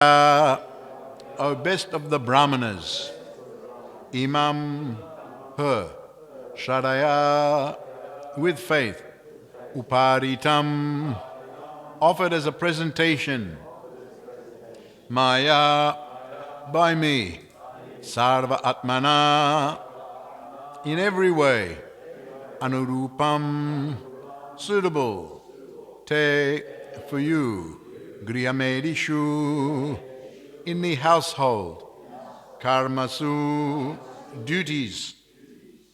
O best of the Brahmanas, Imam, her, Shradaya, with faith, Uparitam, offered as a presentation, Maya, by me, Sarva Atmana, in every way, Anurupam, suitable, Te, for you, Griyamedishu, in the household, Karmasu, duties.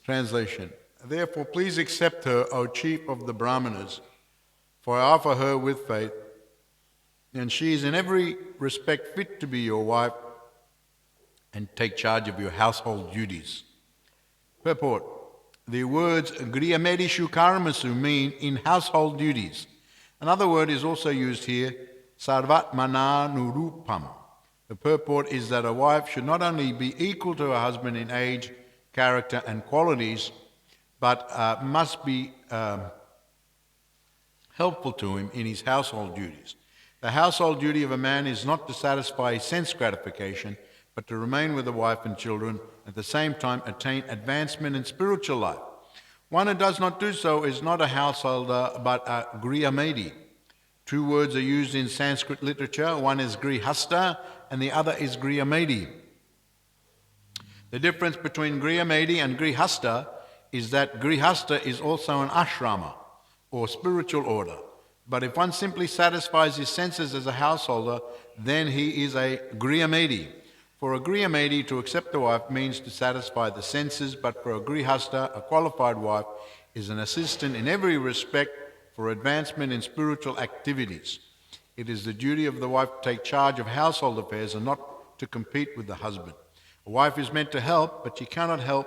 Translation. Therefore, please accept her, O chief of the Brahmanas, for I offer her with faith, and she is in every respect fit to be your wife and take charge of your household duties. Purport. The words Griyamedishu Karmasu mean in household duties. Another word is also used here, Sarvatmananurupam. The purport is that a wife should not only be equal to her husband in age, character and qualities, but must be helpful to him in his household duties. The household duty of a man is not to satisfy sense gratification, but to remain with the wife and children, at the same time attain advancement in spiritual life. One who does not do so is not a householder, but a griyamedi. Two words are used in Sanskrit literature. One is grihasta and the other is griyamedi. The difference between griyamedi and grihasta is that grihasta is also an ashrama, or spiritual order. But if one simply satisfies his senses as a householder, then he is a griyamedi. For a griyamedi, to accept a wife means to satisfy the senses, but for a grihasta, a qualified wife, is an assistant in every respect for advancement in spiritual activities. It is the duty of the wife to take charge of household affairs and not to compete with the husband. A wife is meant to help, but she cannot help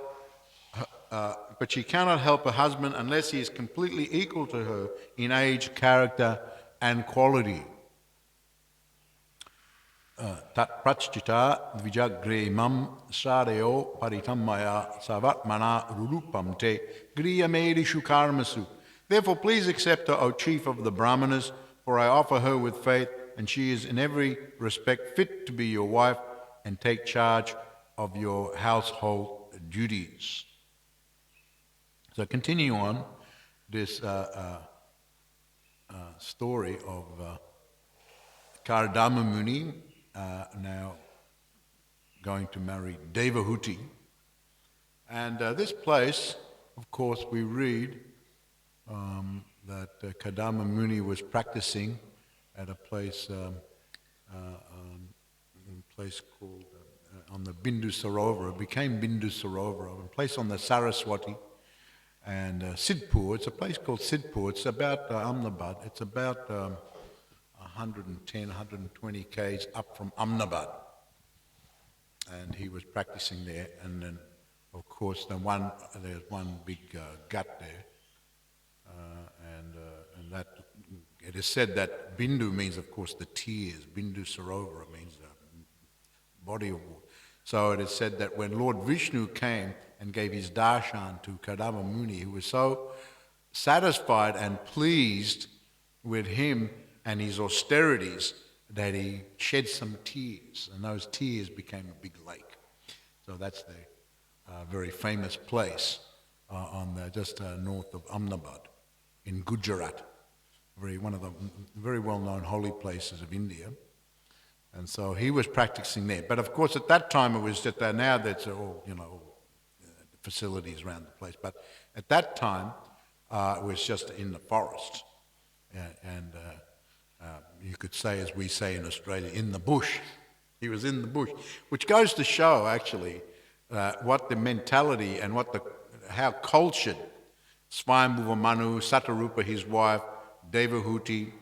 her husband unless he is completely equal to her in age, character, and quality. Tat prachita dvijagre imam sradeo paritamaya savatmana rulupam te griyamedishu karmasu. Therefore, please accept her, O chief of the Brahmanas, for I offer her with faith, and she is in every respect fit to be your wife and take charge of your household duties. So continue on this story of Kardama Muni now going to marry Devahuti. And this place, of course, we read that Kardama Muni was practicing at a place called on the Bindu Sarovar. It became Bindu Sarovar, a place on the Saraswati. And Sidhpur, it's a place called Sidhpur. It's about Ahmedabad. It's about 110, 120 k's up from Ahmedabad. And he was practicing there. And then, of course, there's one big gut there. And that it is said that Bindu means, of course, the tears. Bindu Sarovar means the body of water. So it is said that when Lord Vishnu came and gave his darshan to Kardama Muni, he was so satisfied and pleased with him and his austerities that he shed some tears, and those tears became a big lake. So that's the very famous place just north of Ahmedabad in Gujarat, one of the very well-known holy places of India. And so he was practicing there. But of course at that time it was just now that's all, facilities around the place. But at that time it was just in the forest. And you could say, as we say in Australia, in the bush. He was in the bush, which goes to show actually what the mentality and how cultured Swayambhuva Manu, Satarupa, his wife, Devahuti,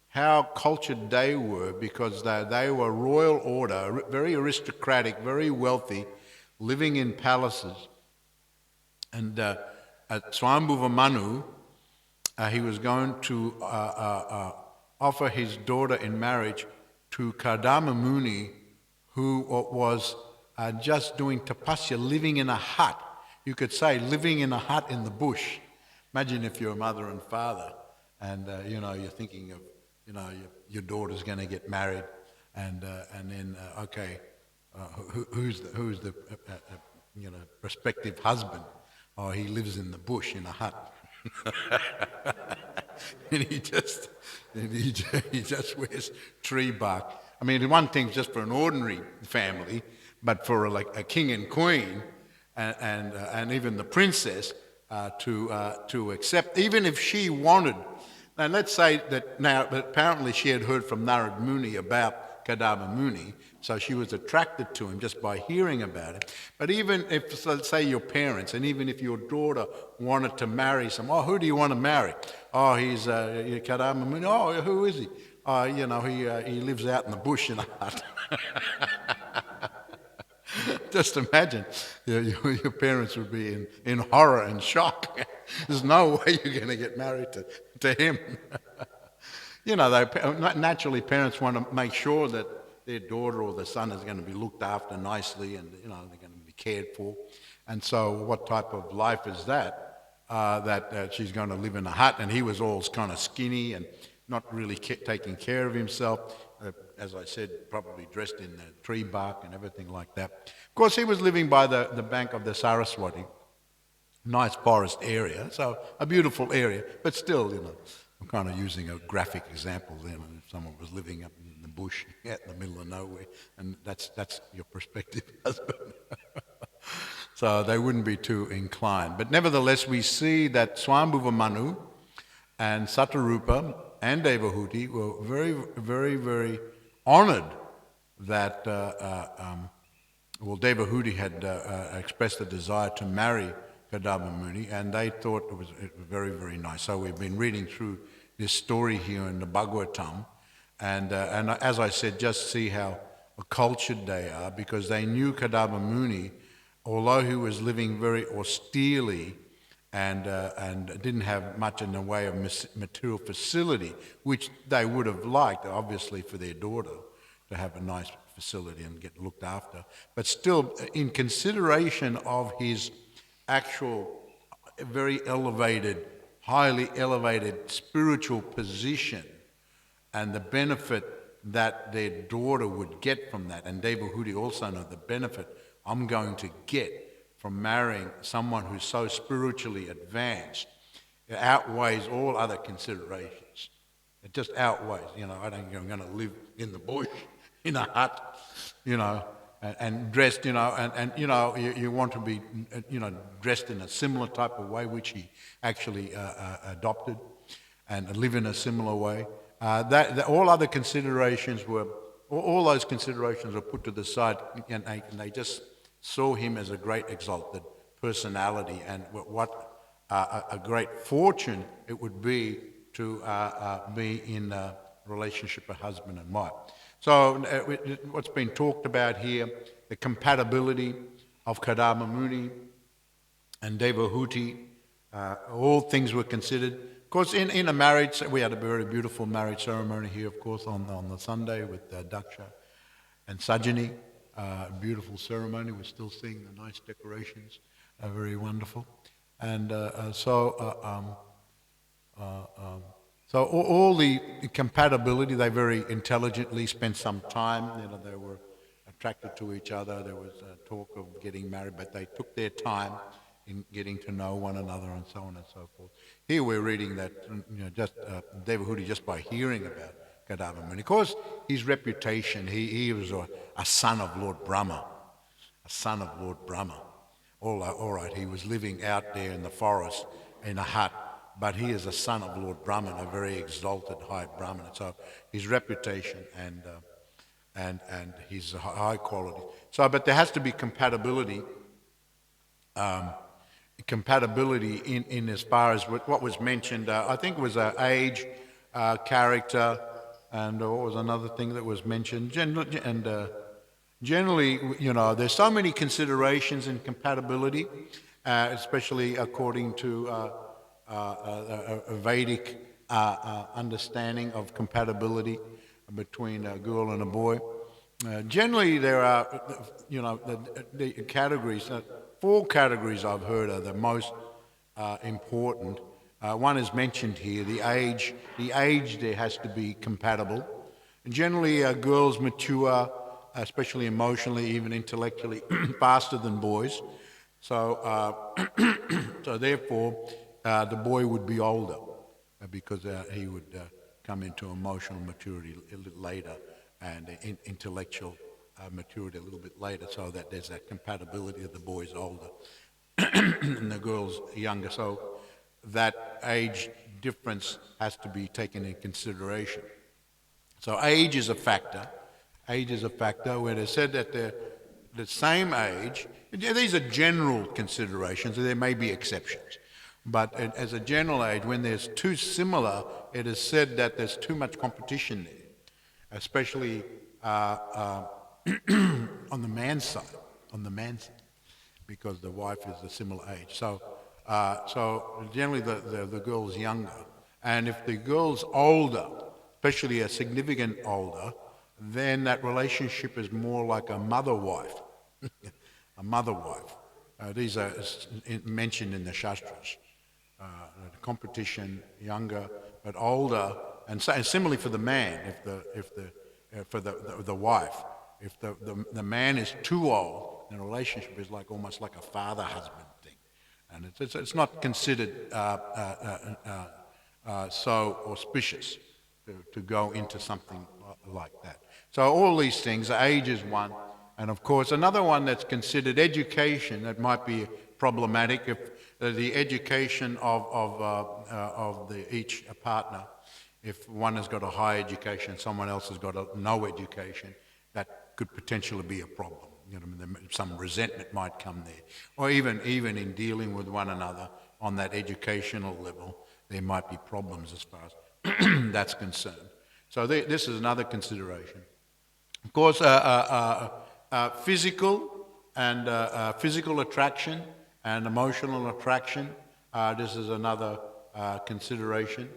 how cultured they were, because they were royal order, very aristocratic, very wealthy, living in palaces. And at Swayambhuva Manu, he was going to offer his daughter in marriage to Kardama Muni, who was just doing tapasya, living in a hut. You could say living in a hut in the bush. Imagine if you're a mother and father and you're thinking of your daughter's going to get married and then okay, who's the prospective husband? Oh, he lives in the bush in a hut, and he just wears tree bark. I mean, one thing's just for an ordinary family, but for like a king and queen, and even the princess to accept, even if she wanted. And let's say that now, but apparently she had heard from Narad Muni about Kadama Muni, so she was attracted to him just by hearing about it. But even if, so let's say your parents, and even if your daughter wanted to marry who do you want to marry? Oh, he's Kadama Muni. Oh, who is he? Oh, he lives out in the bush in a hut. Just imagine, your parents would be in horror and shock. There's no way you're going to get married to him. Naturally parents want to make sure that their daughter or their son is going to be looked after nicely, and they're going to be cared for. And so what type of life is that? That she's going to live in a hut, and he was all kind of skinny and not really taking care of himself. As I said, probably dressed in tree bark and everything like that. Of course, he was living by the bank of the Saraswati, nice forest area, so a beautiful area, but still, I'm kind of using a graphic example there. If someone was living up in the bush, out in the middle of nowhere, and that's your prospective husband. So they wouldn't be too inclined. But nevertheless, we see that Swambhuva Manu and Satarupa and Devahuti were very, very, very honored that, Devahuti had expressed a desire to marry Kadama Muni, and they thought it was very, very nice. So we've been reading through this story here in the Bhagavatam, and as I said, just see how cultured they are, because they knew Kadama Muni, although he was living very austerely and didn't have much in the way of material facility, which they would have liked, obviously, for their daughter to have a nice facility and get looked after. But still, in consideration of his actual very elevated, highly elevated spiritual position and the benefit that their daughter would get from that, and Devahuti also know the benefit I'm going to get from marrying someone who's so spiritually advanced, it outweighs all other considerations. It just outweighs, I don't think I'm going to live in the bush, in a hut, and dressed, you want to be, dressed in a similar type of way, which he actually adopted, and live in a similar way. All other considerations all those considerations were put to the side, and they just saw him as a great exalted personality, and what a great fortune it would be to be in a relationship of husband and wife. So what's been talked about here, the compatibility of Kadama Muni and Devahuti, all things were considered. Of course, in a marriage, we had a very beautiful marriage ceremony here, of course, on the Sunday with Daksha and Sajani. Beautiful ceremony. We're still seeing the nice decorations, very wonderful. And so all the compatibility, they very intelligently spent some time. They were attracted to each other. There was talk of getting married, but they took their time in getting to know one another, and so on and so forth. Here we're reading that, just Devahuti, just by hearing about Kadama Muni. Of course, his reputation, he was a son of Lord Brahma, a son of Lord Brahma. All right, he was living out there in the forest in a hut, but he is a son of Lord Brahman, a very exalted high Brahman. So his reputation and his high quality. So, but there has to be compatibility. Compatibility in as far as what was mentioned. I think it was age, character, and what was another thing that was mentioned? Generally, there's so many considerations in compatibility, especially according to a Vedic understanding of compatibility between a girl and a boy. Generally, there are, the categories. 4 categories I've heard are the most important. One is mentioned here, the age. The age there has to be compatible. And generally, girls mature, especially emotionally, even intellectually, faster than boys. So, so therefore, the boy would be older because he would come into emotional maturity a little later and intellectual maturity a little bit later, so that there's that compatibility of the boy's older and the girl's younger. So that age difference has to be taken in consideration. So age is a factor. Age is a factor. Where they said that the same age, these are general considerations, there may be exceptions. But as a general age, when there's too similar, it is said that there's too much competition there, especially on the man's side, because the wife is a similar age. So generally the girl is younger. And if the girl's older, especially a significant older, then that relationship is more like a mother-wife. A mother-wife. These are mentioned in the Shastras. Competition, younger, but older, and similarly for the man, for the wife, if the man is too old, then a relationship is like almost like a father-husband thing, and it's not considered so auspicious to go into something like that. So all these things, age is one, and of course another one that's considered education that might be problematic if the education of each partner, if one has got a high education, someone else has got no education, that could potentially be a problem. You know, some resentment might come there, or even in dealing with one another on that educational level, there might be problems as far as that's concerned. So this is another consideration. Of course, physical and physical attraction and emotional attraction. This is another consideration.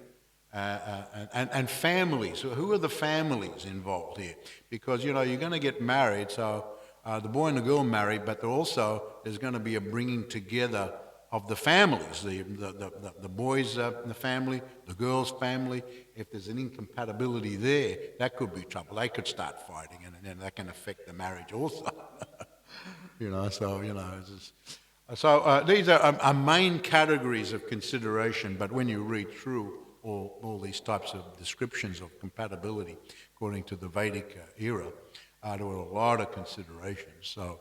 And families. So who are the families involved here? Because, you know, you're going to get married, so the boy and the girl marry, but there's going to be a bringing together of the families, the boys' the family, the girl's family. If there's an incompatibility there, that could be trouble. They could start fighting, and then that can affect the marriage also. You know, so, you know, these are main categories of consideration, but when you read through all these types of descriptions of compatibility, according to the Vedic era, there were a lot of considerations. So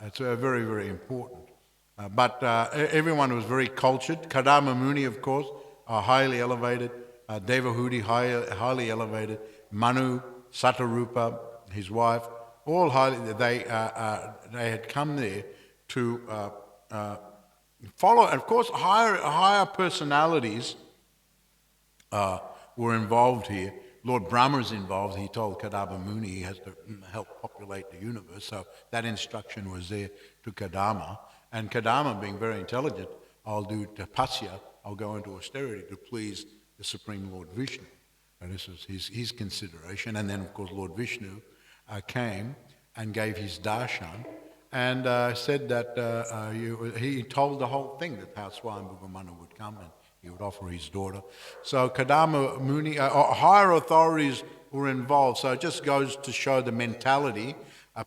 it's very, very important. But everyone was very cultured. Kadama Muni, of course, highly elevated. Devahuti, highly elevated. Manu, Satarupa, his wife, all highly. They had come there to follow. And of course, higher personalities were involved here. Lord Brahma is involved. He told Kadama Muni he has to help populate the universe. So that instruction was there to Kadama. And Kadama, being very intelligent, I'll do tapasya, I'll go into austerity to please the Supreme Lord Vishnu. And this was his consideration. And then, of course, Lord Vishnu came and gave his darshan and said that he told the whole thing, that how Swami would come and he would offer his daughter. So Kadama Muni, higher authorities were involved. So it just goes to show the mentality.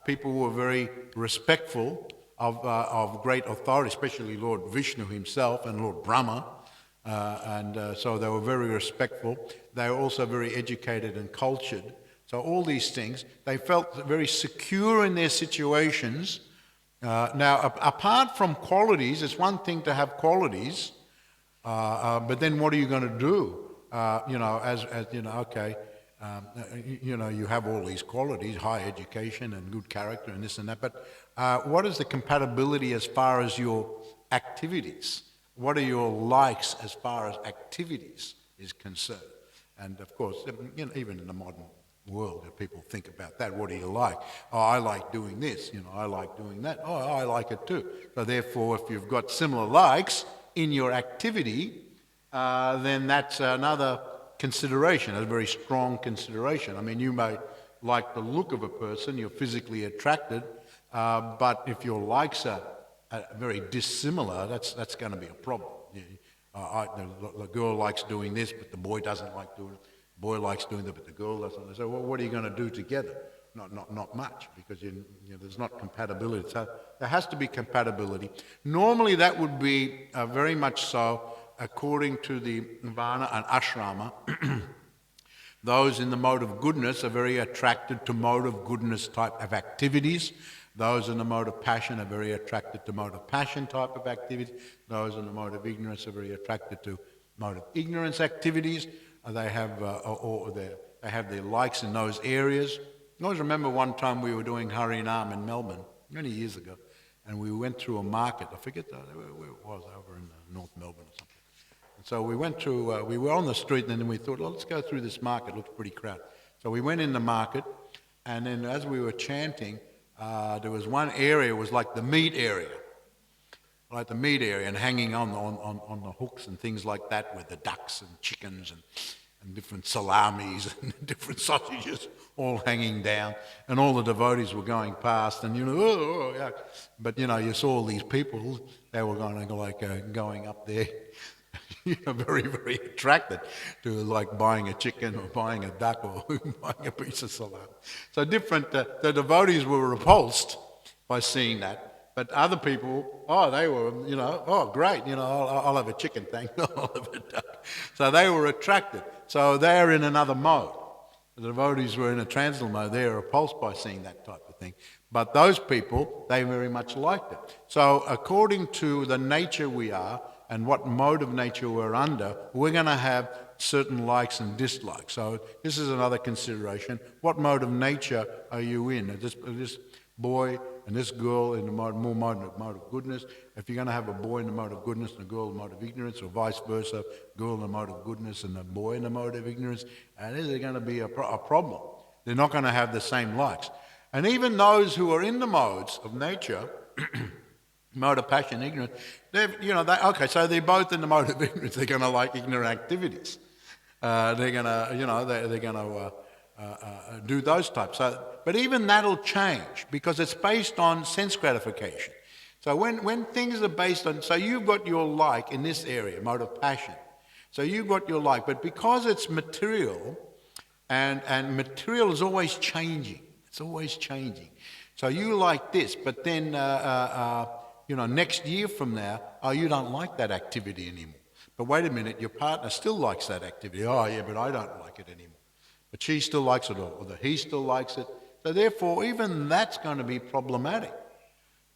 People were very respectful of great authority, especially Lord Vishnu himself and Lord Brahma. So they were very respectful. They were also very educated and cultured. So all these things, they felt very secure in their situations. Now, apart from qualities, it's one thing to have qualities, but then what are you going to do? You know, as you know, okay, you know, you have all these qualities, high education and good character and this and that, but what is the compatibility as far as your activities? What are your likes as far as activities is concerned? And of course, you know, even in the modern world, people think about that. What do you like? Oh, I like doing this. You know, I like doing that. Oh, I like it too. So therefore, if you've got similar likes in your activity, then that's another consideration, a very strong consideration. I mean, you may like the look of a person, you're physically attracted, but if your likes are very dissimilar, that's going to be a problem. The girl likes doing this, but the boy doesn't like doing it. Boy likes doing that, but the girl doesn't. They say, well, what are you going to do together? Not much, because there's not compatibility. So there has to be compatibility. Normally that would be very much so according to the Varna and Ashrama. Those in the mode of goodness are very attracted to mode of goodness type of activities. Those in the mode of passion are very attracted to mode of passion type of activities. Those in the mode of ignorance are very attracted to mode of ignorance activities. They have they have their likes in those areas. I always remember one time we were doing Harinam in Melbourne, many years ago, and we went through a market. I forget where it was, over in North Melbourne or something. And so we went through, we were on the street, and then we thought, well, let's go through this market. It looks pretty crowded. So we went in the market, and then as we were chanting, there was one area, was like the meat area. Like the meat area, and hanging on the hooks and things like that, with the ducks and chickens and different salamis and different sausages all hanging down, and all the devotees were going past, and yeah. But you saw all these people, they were going up there, very, very attracted to like buying a chicken or buying a duck or buying a piece of salami. So the devotees were repulsed by seeing that. But other people, they were, great, I'll have a chicken, thanks, I'll have a duck. So they were attracted. So they're in another mode. The devotees were in a transcendental mode. They were repulsed by seeing that type of thing. But those people, they very much liked it. So according to the nature we are and what mode of nature we're under, we're going to have certain likes and dislikes. So this is another consideration. What mode of nature are you in? This boy and this girl in the mode of goodness. If you're going to have a boy in the mode of goodness and a girl in the mode of ignorance, or vice versa, girl in the mode of goodness and a boy in the mode of ignorance, there's going to be a problem. They're not going to have the same likes. And even those who are in the modes of nature, mode of passion, ignorance, so they're both in the mode of ignorance. They're going to like ignorant activities. They're going to do those types. But even that'll change, because it's based on sense gratification. So when things are based on, so you've got your like in this area, mode of passion. So you've got your like, but because it's material, and material is always changing. It's always changing. So you like this, but then, next year from now, you don't like that activity anymore. But wait a minute, your partner still likes that activity. Oh yeah, but I don't like it anymore. But she still likes it, or he still likes it. So therefore, even that's going to be problematic,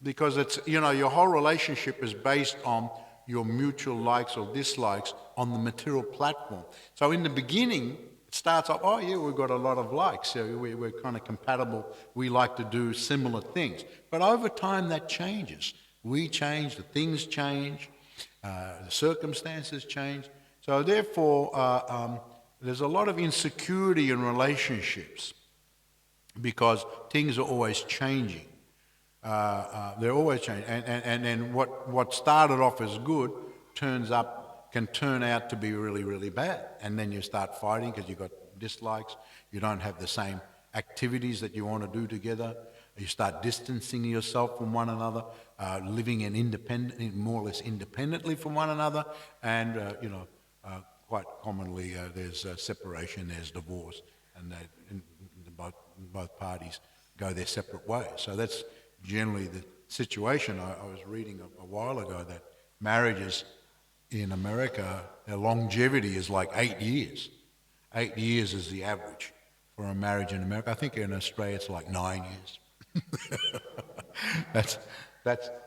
because it's, your whole relationship is based on your mutual likes or dislikes on the material platform. So in the beginning, it starts off, oh yeah, we've got a lot of likes, so we're kind of compatible, we like to do similar things. But over time that changes. We change, the things change, the circumstances change. So therefore, there's a lot of insecurity in relationships, because things are always changing. They're always changing. And then what started off as good can turn out to be really, really bad. And then you start fighting because you've got dislikes. You don't have the same activities that you want to do together. You start distancing yourself from one another, living more or less independently from one another. And, quite commonly there's separation, there's divorce, and both parties go their separate ways. So that's generally the situation. I was reading a while ago that marriages in America, their longevity is like 8 years. 8 years is the average for a marriage in America. I think in Australia it's like 9 years.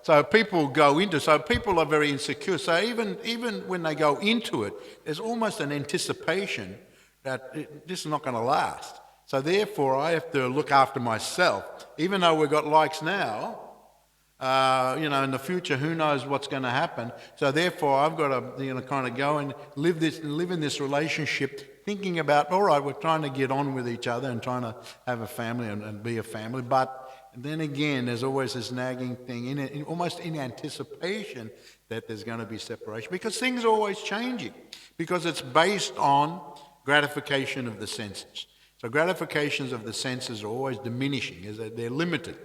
So people are very insecure. So even when they go into it, there's almost an anticipation that this is not going to last. So therefore, I have to look after myself. Even though we've got likes now, in the future, who knows what's going to happen. So therefore, I've got to, kind of go and live in this relationship, thinking about, all right, we're trying to get on with each other and trying to have a family and be a family. But then again, there's always this nagging thing, almost in anticipation that there's going to be separation, because things are always changing, because it's based on gratification of the senses. So gratifications of the senses are always diminishing, they're limited.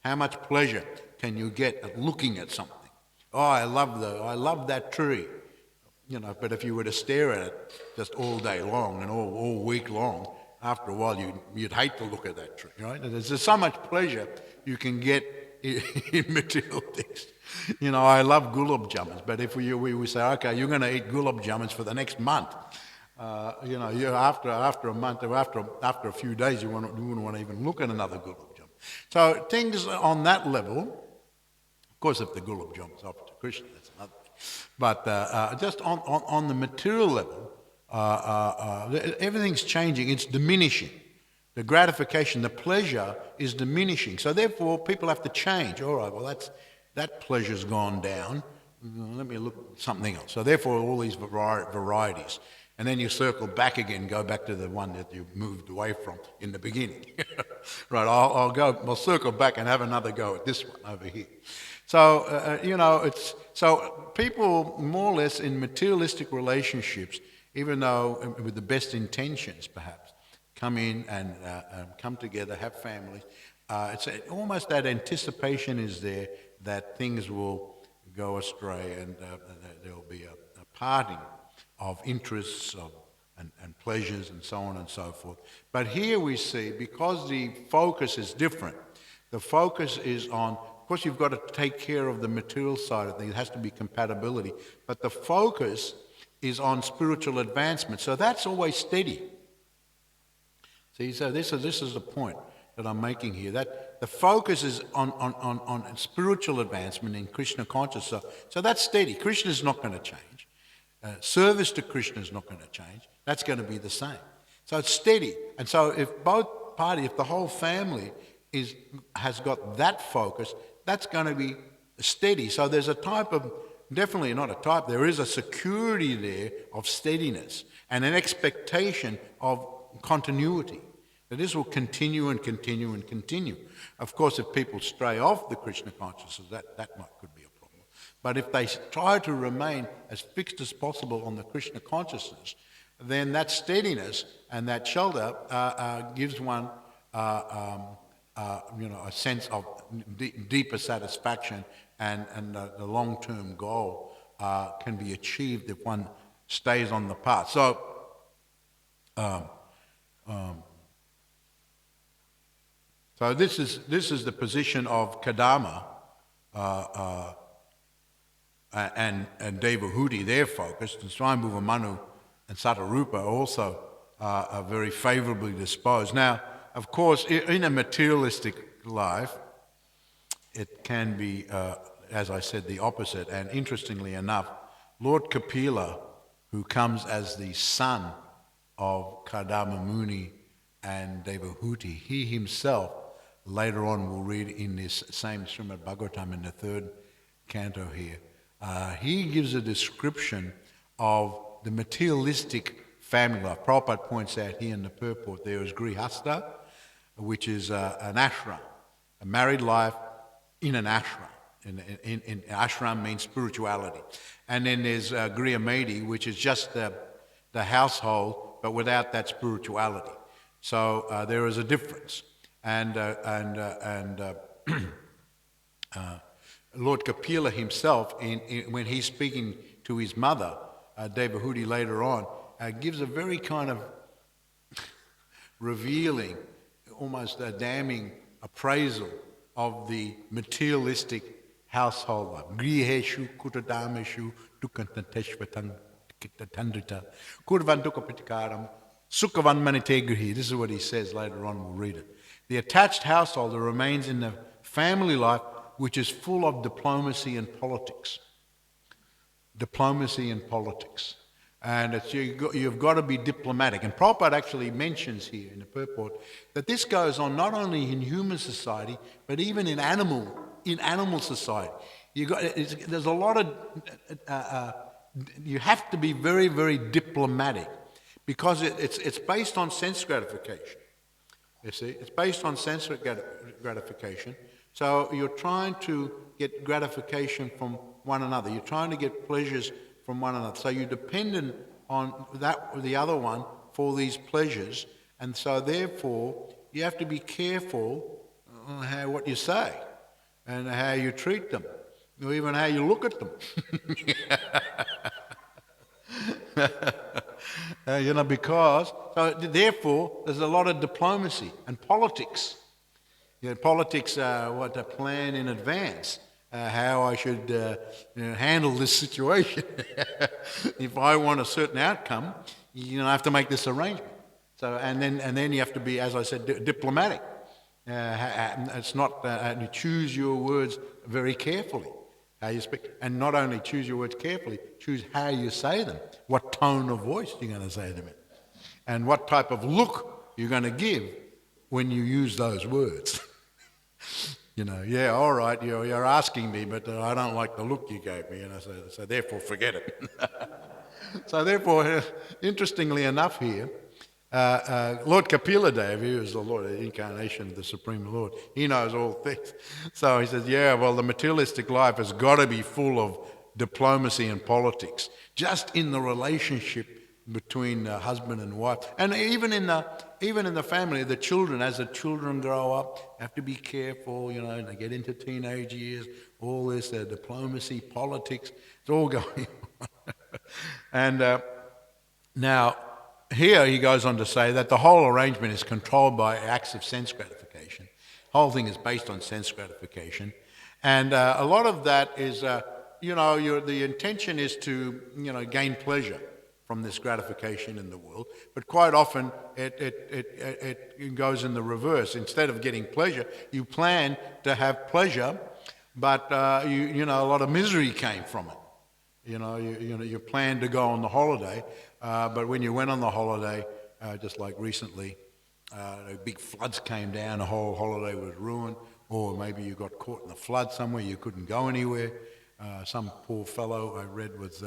How much pleasure can you get at looking at something? Oh, I love that tree. but if you were to stare at it just all day long and all week long, after a while you'd hate to look at that tree, right? There's so much pleasure you can get in material things. I love gulab jamuns, but if we say, okay, you're going to eat gulab jamuns for the next month, after a month or after a few days, you wouldn't want to even look at another gulab jamun. So things on that level, of course, if the gulab jamun is offered to Krishna, that's another thing. But just on the material level, everything's changing. It's diminishing. The gratification, the pleasure is diminishing. So therefore, people have to change. All right, well, that pleasure's gone down. Let me look at something else. So therefore, all these varieties. And then you circle back again, go back to the one that you moved away from in the beginning. Right, I'll circle back and have another go at this one over here. So, so people more or less in materialistic relationships, even though with the best intentions perhaps, come in and come together, have families. It's almost that anticipation is there that things will go astray and there'll be a parting of interests and pleasures and so on and so forth. But here we see, because the focus is different, the focus is on, of course you've got to take care of the material side of things, it has to be compatibility, but the focus is on spiritual advancement. So that's always steady. See, so this is the point that I'm making here, that the focus is on spiritual advancement in Krishna consciousness. So that's steady. Krishna is not going to change. Service to Krishna is not going to change. That's going to be the same. So it's steady. And so if both parties, if the whole family has got that focus, that's going to be steady. So there's a type of, definitely not a type, there is a security there of steadiness and an expectation of continuity. That this will continue and continue and continue. Of course, if people stray off the Krishna consciousness, that could be a problem. But if they try to remain as fixed as possible on the Krishna consciousness, then that steadiness and that shelter gives one, a sense of deeper satisfaction, and the long-term goal can be achieved if one stays on the path. So, so this is the position of Kadama and Devahuti, their focus, and Swayambhuva Manu and Satarupa also are very favourably disposed. Now, of course, in a materialistic life, it can be, as I said, the opposite. And interestingly enough, Lord Kapila, who comes as the son of Kadama Muni and Devahuti, he himself, later on we'll read in this same Srimad Bhagavatam in the 3rd canto here, he gives a description of the materialistic family life. Prabhupada points out here in the purport there is Grihastha, which is an ashram, a married life in an ashram. In ashram means spirituality. And then there's Griyamedi, which is just the household, but without that spirituality. So there is a difference. And Lord Kapila himself, when he's speaking to his mother, Devahuti later on, gives a very kind of revealing, almost a damning appraisal of the materialistic household life. Griheshu kutadameshu dukantanteshvatang kitatandrita kurvandukapitikaram sukhavan manite. This is what he says later on, we'll read it. The attached householder remains in the family life which is full of diplomacy and politics. Diplomacy and politics. And you've got to be diplomatic. And Prabhupada actually mentions here in the purport that this goes on not only in human society, but even in animal society. There's a lot of, you have to be very, very diplomatic, because it's based on sense gratification. You see, it's based on sense gratification. So you're trying to get gratification from one another. You're trying to get pleasures from one another. So you're dependent on the other one for these pleasures. And so therefore, you have to be careful what you say and how you treat them, or even how you look at them. Because, so therefore, there's a lot of diplomacy and politics. Politics, what to plan in advance, how I should handle this situation. If I want a certain outcome, I have to make this arrangement. So, and then you have to be, as I said, diplomatic. It's not, you choose your words very carefully, how you speak. And not only choose your words carefully, choose how you say them, what tone of voice you're going to say them in, and what type of look you're going to give when you use those words. Yeah, all right, you're asking me, but I don't like the look you gave me, so therefore forget it. So therefore, interestingly enough here, Lord Kapila Dev, who is the Lord, the incarnation of the Supreme Lord, he knows all things. So he says, the materialistic life has got to be full of diplomacy and politics, just in the relationship between husband and wife, and even in the family, the children. As the children grow up, have to be careful. They get into teenage years. All this diplomacy, politics, it's all going on. And now here he goes on to say that the whole arrangement is controlled by acts of sense gratification. The whole thing is based on sense gratification, and a lot of that is, the intention is to gain pleasure from this gratification in the world, but quite often it goes in the reverse. Instead of getting pleasure, you plan to have pleasure, but a lot of misery came from it. You planned to go on the holiday, but when you went on the holiday, just like recently, big floods came down, the whole holiday was ruined, or maybe you got caught in the flood somewhere, you couldn't go anywhere. Some poor fellow I read was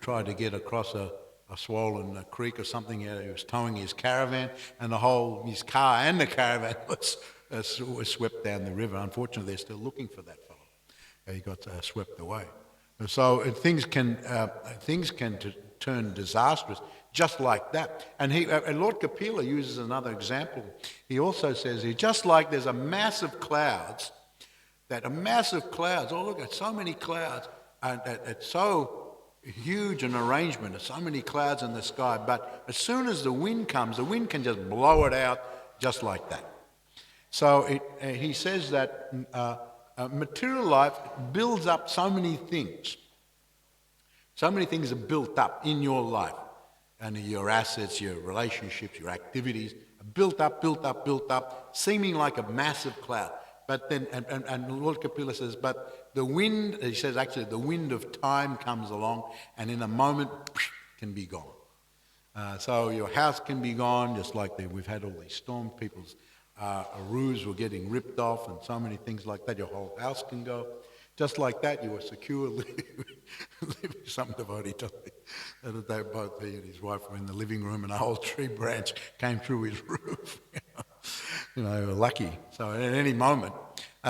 tried to get across a swollen creek or something. He was towing his caravan, and his car and the caravan was swept down the river. Unfortunately, they're still looking for that fellow. He got swept away. So things can turn disastrous just like that. And Lord Kapila uses another example. He also says here, just like there's a massive clouds. Oh, look at so many clouds, and it's so huge an arrangement. There's so many clouds in the sky, but as soon as the wind comes, the wind can just blow it out just like that. So he says that material life builds up so many things. So many things are built up in your life, and your assets, your relationships, your activities are built up, seeming like a massive cloud. But then, and Lord Kapila says, but the wind, he says actually the wind of time comes along, and in a moment can be gone. So your house can be gone, just like we've had all these storms, people's roofs were getting ripped off, and so many things like that. Your whole house can go. Just like that, you were secure living. Some devotee told me that they both, he and his wife, were in the living room, and a whole tree branch came through his roof. They were lucky. So at any moment,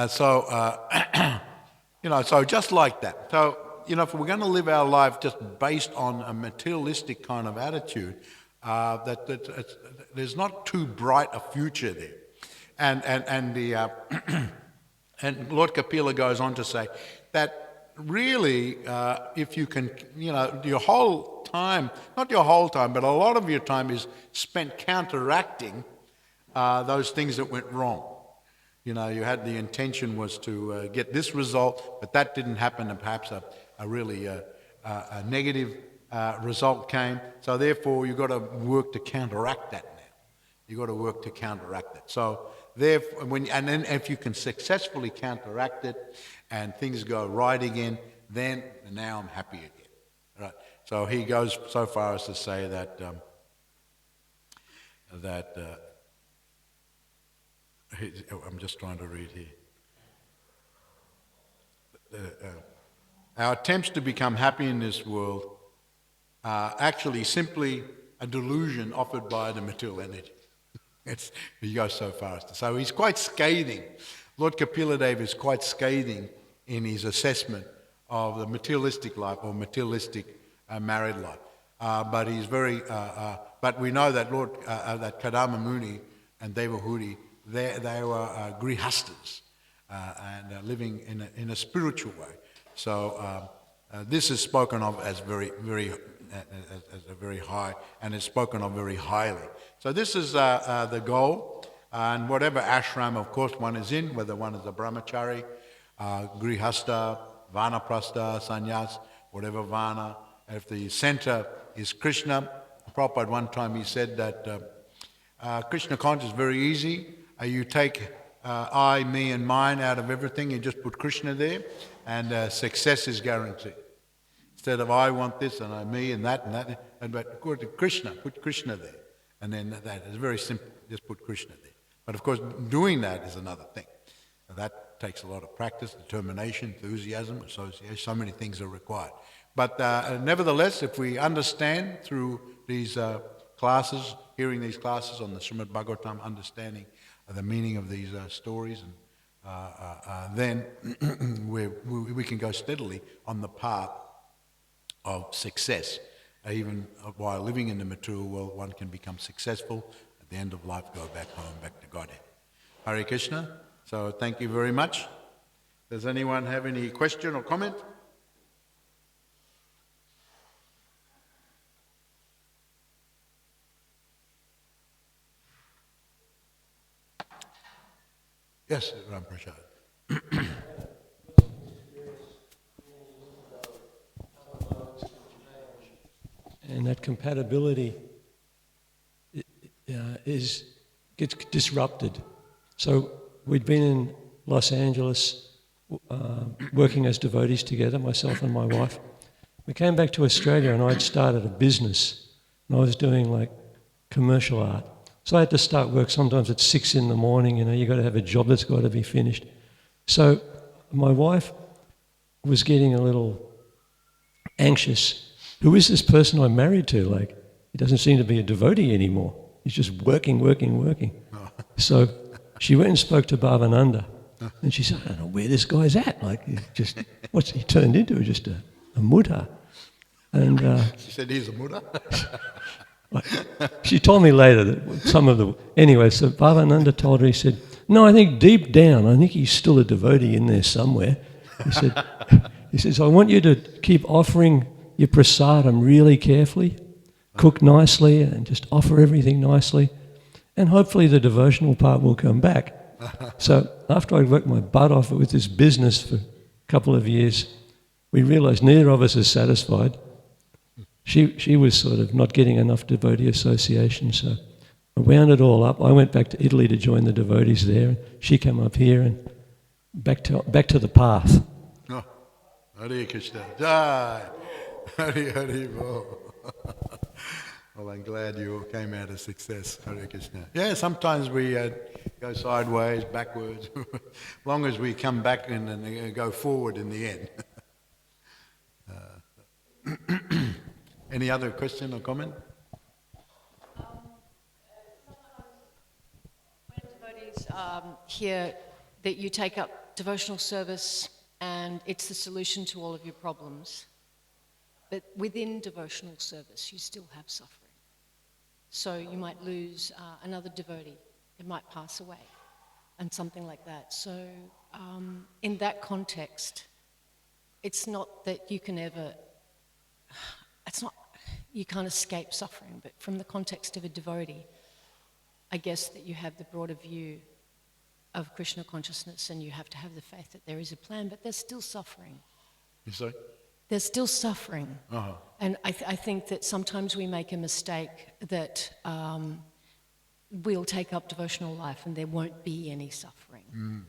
so just like that. So if we're going to live our life just based on a materialistic kind of attitude, there's not too bright a future there, and Lord Kapila goes on to say that really, if you can, your whole time, not your whole time, but a lot of your time is spent counteracting those things that went wrong. You had the intention was to get this result, but that didn't happen, and perhaps a really negative result came. So therefore, you've got to work to counteract that now. You've got to work to counteract it. So therefore, and then if you can successfully counteract it and things go right again, then now I'm happy again. Right. So he goes so far as to say that I'm just trying to read here. Our attempts to become happy in this world are actually simply a delusion offered by the material energy. He goes so far as to. So he's quite scathing. Lord Kapila Dev is quite scathing in his assessment of the materialistic life or materialistic married life. But he's very. But we know that that Kadama Muni and Devahudi, they were grihastas and living in a spiritual way. So this is spoken of as very, very as a very high, and is spoken of very highly. So this is the goal, and whatever ashram, of course, one is in, whether one is a brahmachari, grihasta, vanaprastha, sannyas, whatever vana. If the center is Krishna, Prabhupada one time he said that Krishna consciousness is very easy. You take I, me and mine out of everything, you just put Krishna there, and success is guaranteed. Instead of I want this and I, me and that, but go to Krishna, put Krishna there. And then that is very simple, just put Krishna there. But of course, doing that is another thing. That takes a lot of practice, determination, enthusiasm, association, so many things are required. But nevertheless, if we understand through these classes, hearing these classes on the Srimad Bhagavatam, understanding the meaning of these stories, and then we can go steadily on the path of success. Even while living in the material world, one can become successful. At the end of life, go back home, back to Godhead. Hare Krishna. So thank you very much. Does anyone have any question or comment? Yes, Ram Prasad. And that compatibility gets disrupted. So we'd been in Los Angeles working as devotees together, myself and my wife. We came back to Australia and I'd started a business and I was doing like commercial art. So I had to start work sometimes at 6 in the morning, you've got to have a job that's got to be finished. So my wife was getting a little anxious. Who is this person I'm married to? Like, he doesn't seem to be a devotee anymore. He's just working. Oh. So she went and spoke to Bhavananda, and she said, I don't know where this guy's at. Like, what's he turned into? Just a Buddha. And she said he's a Buddha? She told me later that anyway, so Bhavananda told her, he said, no, I think deep down, I think he's still a devotee in there somewhere. He says, I want you to keep offering your prasadam really carefully, cook nicely, and just offer everything nicely, and hopefully the devotional part will come back. So after I'd worked my butt off with this business for a couple of years, we realized neither of us is satisfied. She was sort of not getting enough devotee association, so I wound it all up. I went back to Italy to join the devotees there, and she came up here and back to the path. Oh, Hare Krishna. Jai. Hare Bol. Well, I'm glad you came out a success. Hare Krishna. Yeah, sometimes we go sideways, backwards, as long as we come back and go forward in the end. Any other question or comment? When devotees hear that you take up devotional service and it's the solution to all of your problems, but within devotional service you still have suffering. So you might lose another devotee, it might pass away, and something like that. So in that context, it's not that you can ever... you can't escape suffering, but from the context of a devotee, I guess that you have the broader view of Krishna consciousness and you have to have the faith that there is a plan, but there's still suffering. You say? There's still suffering. Uh-huh. And I think that sometimes we make a mistake that we'll take up devotional life and there won't be any suffering. Mm.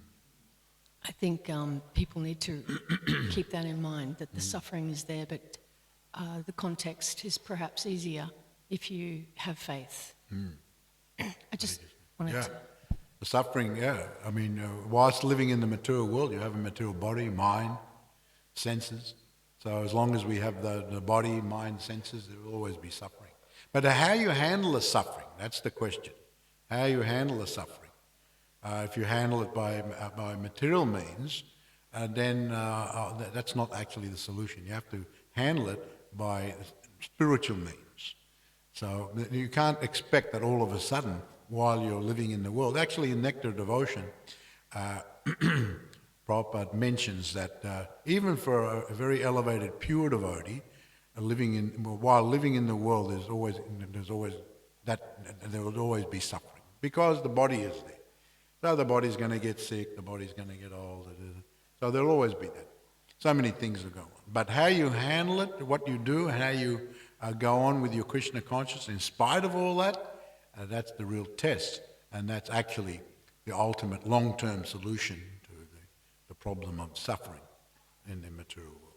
I think people need to keep that in mind, that the suffering is there, but the context is perhaps easier if you have faith. Mm. I just wanted to... The suffering, I mean, whilst living in the material world, you have a material body, mind, senses. So as long as we have the body, mind, senses, there will always be suffering. But how you handle the suffering, that's the question. How you handle the suffering. If you handle it by material means, then that's not actually the solution. You have to handle it by spiritual means. So you can't expect that all of a sudden, while you're living in the world, actually in Nectar Devotion, Prabhupada mentions that even for a very elevated pure devotee, while living in the world, there will always be suffering because the body is there. So the body's going to get sick, the body's going to get old. So there'll always be that. So many things will go on. But how you handle it, what you do, how you go on with your Krishna consciousness in spite of all that, that's the real test. And that's actually the ultimate long-term solution to the problem of suffering in the material world.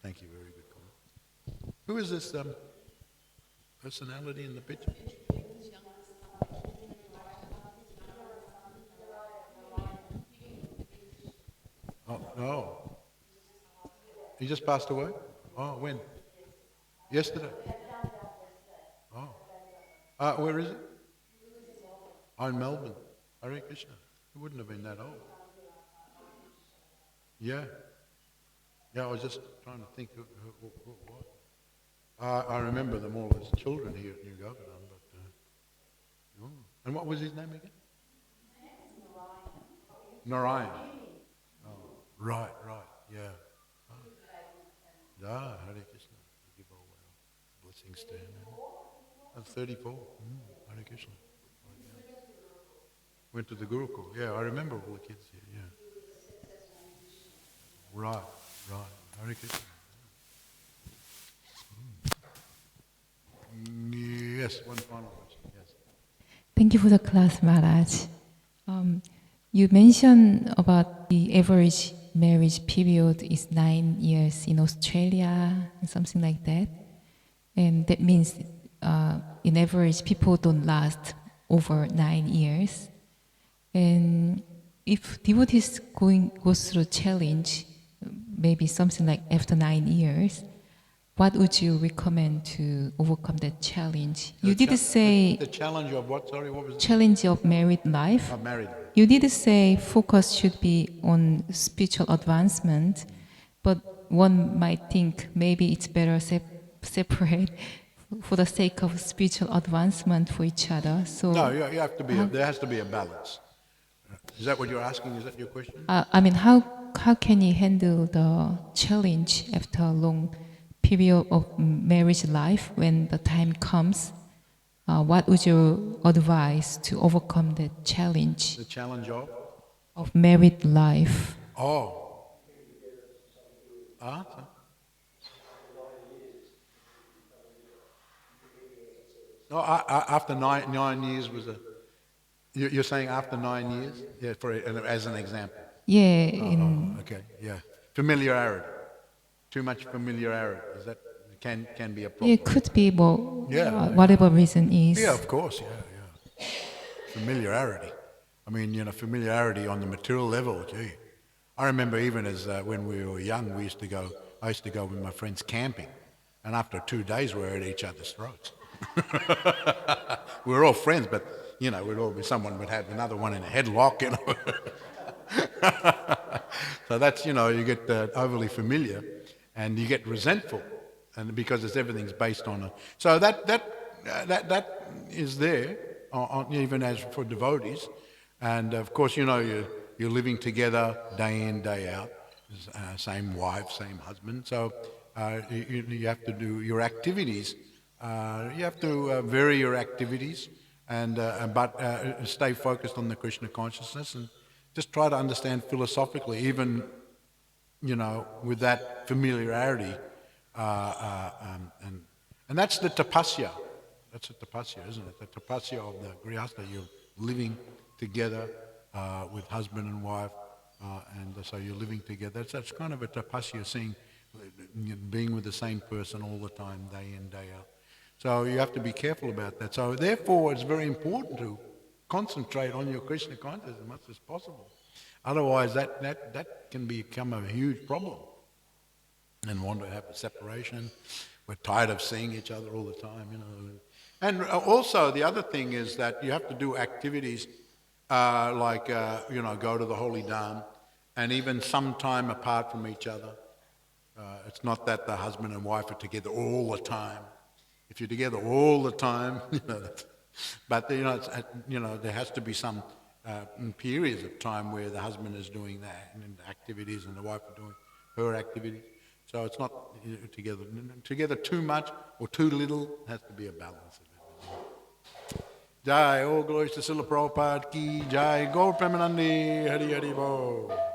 Thank you, very good comment. Who is this personality in the picture? Oh, no. He just passed away? Oh, when? Yesterday? Oh. Where is it? Oh, in Melbourne. Hare Krishna. He wouldn't have been that old. Yeah. Yeah, I was just trying to think who what. I remember them all as children here at New Govardhana, but... And what was his name again? Narayan. Oh, right, yeah. Oh. Hare Krishna. We give all our blessings to him. That's 34. Hare Krishna. Went to the Gurukul. Yeah, I remember all the kids here, yeah. Right. Hare Krishna. Yes, one final question, yes. Thank you for the class, Maharaj. You mentioned about the average marriage period is 9 years in Australia, something like that. And that means, in average, people don't last over 9 years. And if devotees go through challenge, maybe something like after 9 years, what would you recommend to overcome that challenge? You did say... The challenge of what? Sorry, what was it? Challenge of married life. Oh, married. You did say focus should be on spiritual advancement, but one might think maybe it's better separate for the sake of spiritual advancement for each other. So no, you have to be. There has to be a balance. Is that what you're asking? Is that your question? I mean, how can you handle the challenge after a long period of marriage life when the time comes? What would you advise to overcome that challenge? The challenge of? Of married life. Oh. No, after 9 years was a... You're saying after 9 years? Yeah, as an example. Yeah. Okay, yeah. Familiarity. Too much familiarity. Is that can be a problem? It could be, whatever reason is. Yeah, of course, yeah. Familiarity. I mean, familiarity on the material level, gee. I remember even as when we were young, I used to go with my friends camping, and after 2 days we were at each other's throats. We were all friends, but, someone would have another one in a headlock, So that's, you get overly familiar and you get resentful, and because everything's based on it. So that is there, even as for devotees. And of course, you're living together day in, day out, same wife, same husband. So you have to do your activities. You have to vary your activities, but stay focused on the Krishna consciousness and just try to understand philosophically, even with that familiarity, and that's the tapasya. That's the tapasya, isn't it? The tapasya of the grihastha. You're living together with husband and wife, and so you're living together. That's kind of a tapasya, being with the same person all the time, day in, day out. So you have to be careful about that. So therefore, it's very important to concentrate on your Krishna consciousness as much as possible. Otherwise, that can become a huge problem, and want to have a separation. We're tired of seeing each other all the time, And also, the other thing is that you have to do activities like, go to the holy dham, and even some time apart from each other. It's not that the husband and wife are together all the time. If you're together all the time, but there has to be some periods of time where the husband is doing that and activities, and the wife are doing her activities. So it's not together too much or too little. It has to be a balance of everything. Jai, all glories to Srila Prabhupada ki Jai, Gaur Premanandi, Hari Hari Bo.